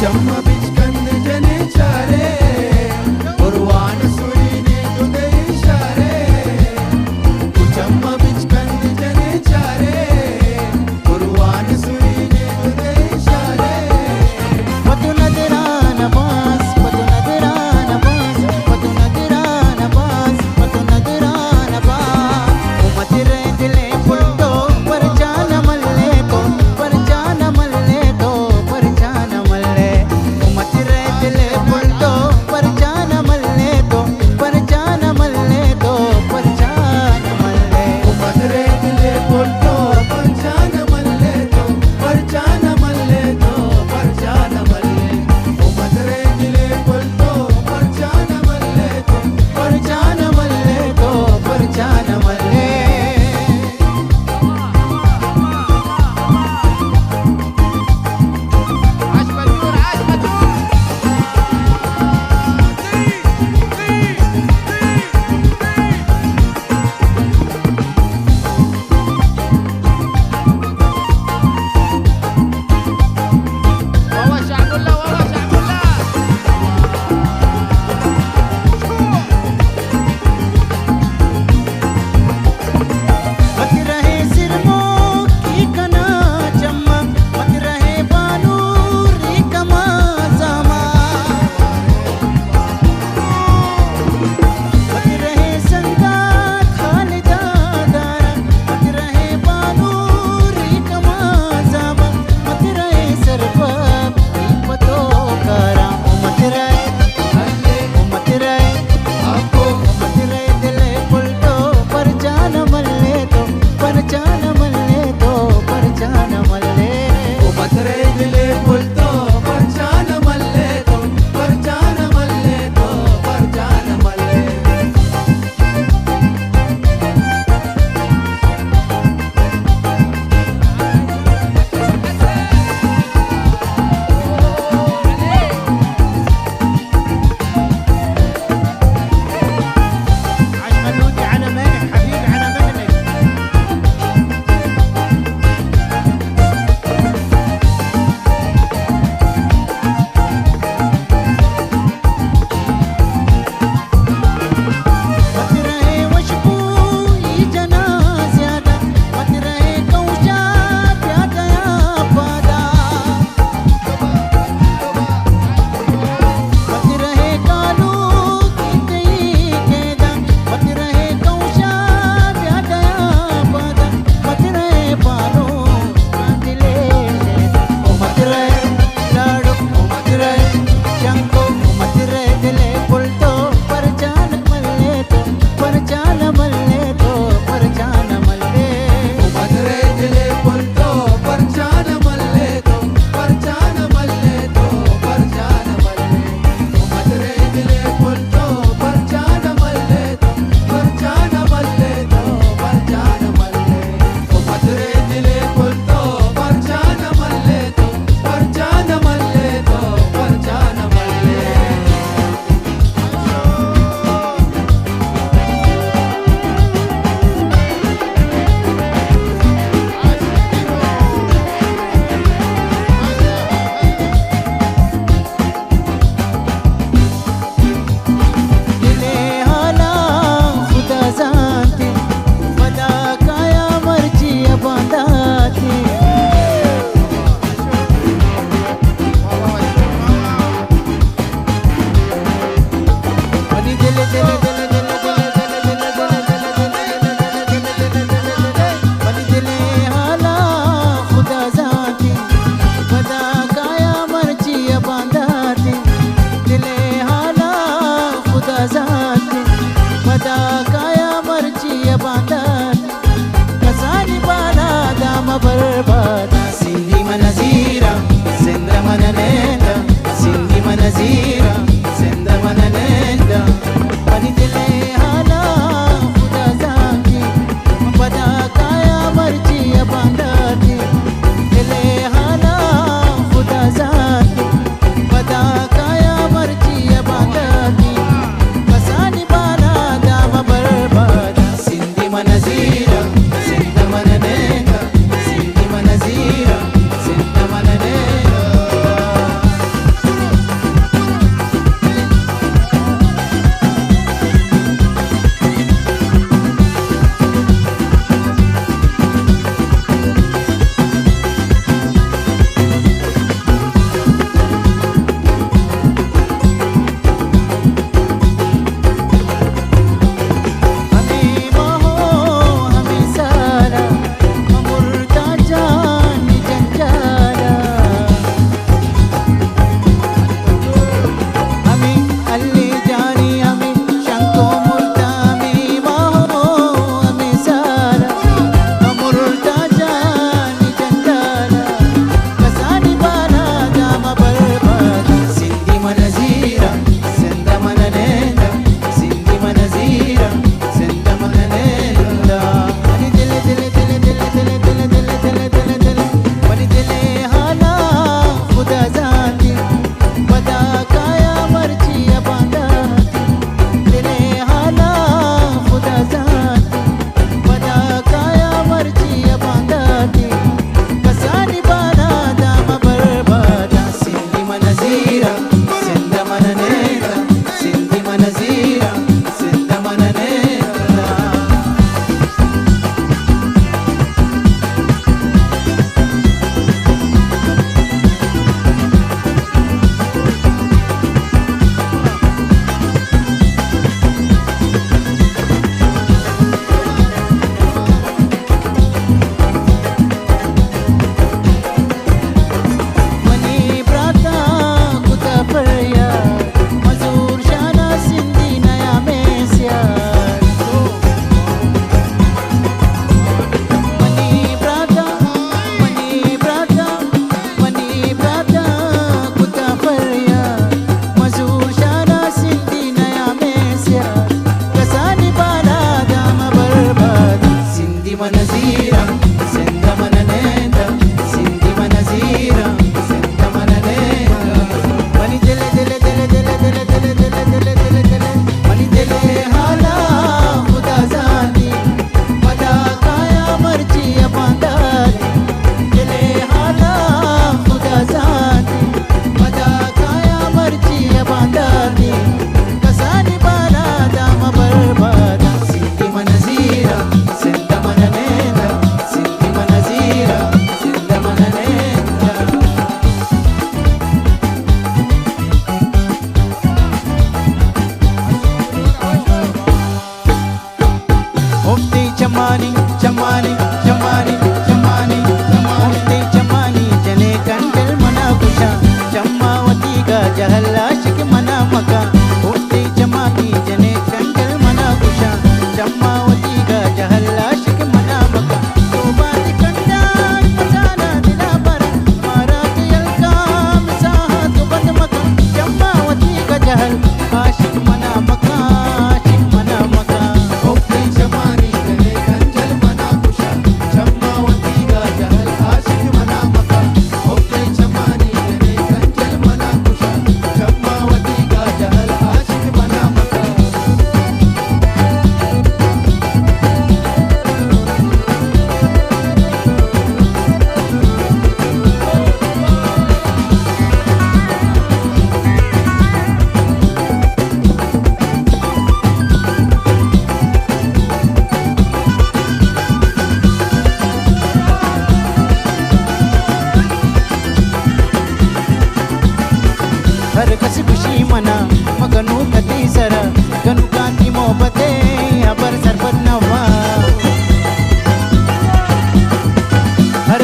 चम्मा बिचकंद जने चारे कुर्बान सुरीने तुदे इशारे चम्मा बिचकंद जने चारे कुर्बान सुरीने तुदे इशारे पतु नजराना बास पतु नजराना बास पतु नजराना बास पतु नजराना बास उमत रे दिले पुल्टो पर जान मल्ले को पर जान मल्ले को पर जान मल्ले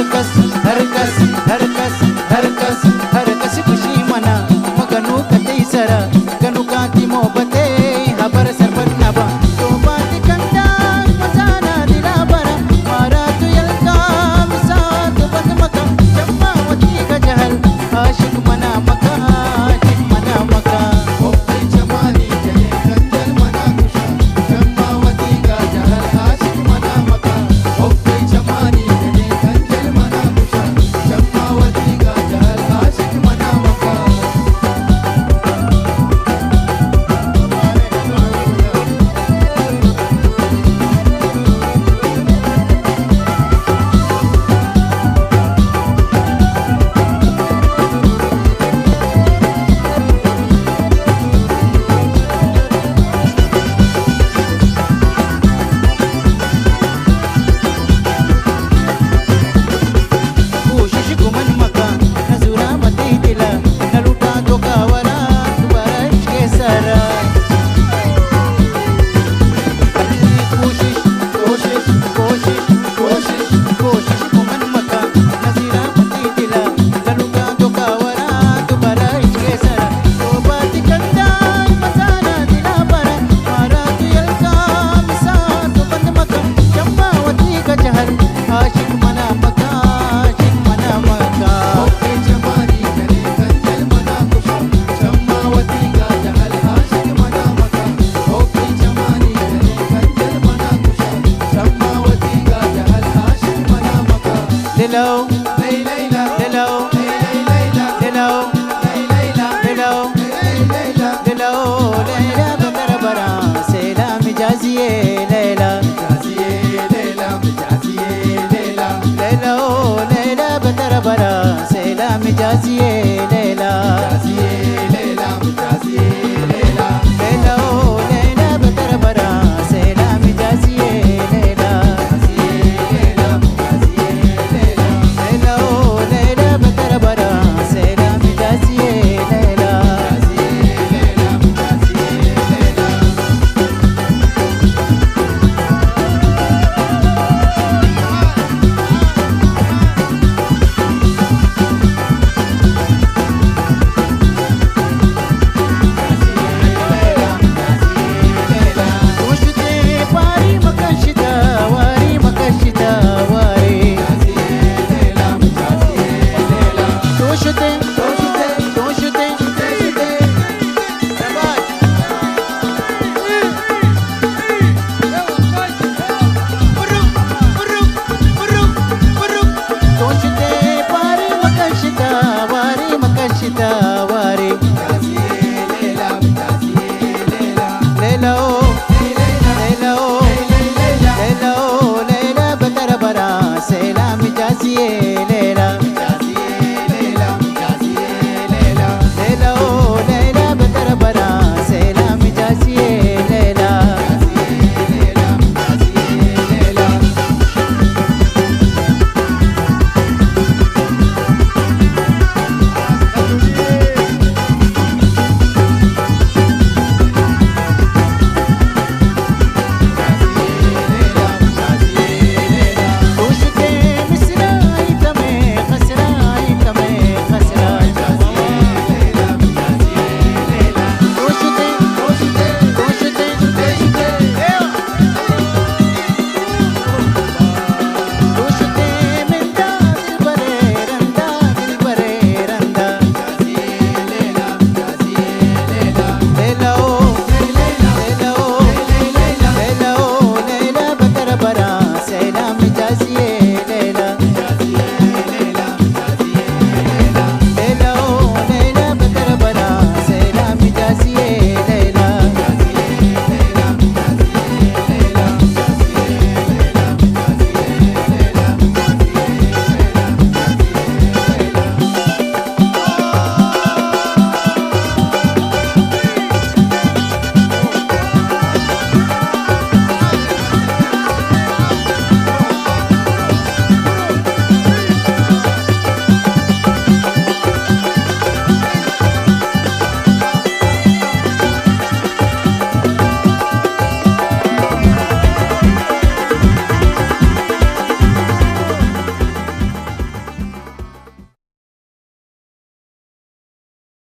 हरकस हरकस हरकस हरकस हरकस खुशी मना मगनु कते सरा गनु काती मोहब्बते हबर सरबत नबा तो बात कंदा मजाना दिला बरा मारा तू यलका मिसा तो बंद मका जम्मा वती का जहल आशिक मना मका आशिक मना मका ओके जमानी जने कंजल मना खुशा चम्मावती का जहल आशिक मना मका ओके जमानी जने कंजल मना खुशा चम्मावती का जहल आशिक मना मका कोशिश गुमन मका नजुरा मती दिला न लुटा तो कावरा दोबारा इश्के सरा कोशिश कोशिश कोशिश कोशिश कोशिश गुमन मका नजुरा मती दिला न लुटा तो कावरा दोबारा इश्के सरा तो बात कंदा मजाना दिला बरा मारा तू यलका मिसा तो बंद मका चम्मावती का जहर आशिक मना मका आशिक मना मका ओके जमानी जने कंजल मना खुशा चम्मावती का जहल आशिक मना मका ओके जमानी जने कंजल मना खुशा चम्मावती का जहल आशिक मना मका दिलो लैला दिलो लैला दिलो लैला दिलो लैला दिलो लैला बंदर बरा सेला मिजाजिए लैला जाजिए लैला जाजिए लैला लैला बंदर बरा सेला मिजाजिए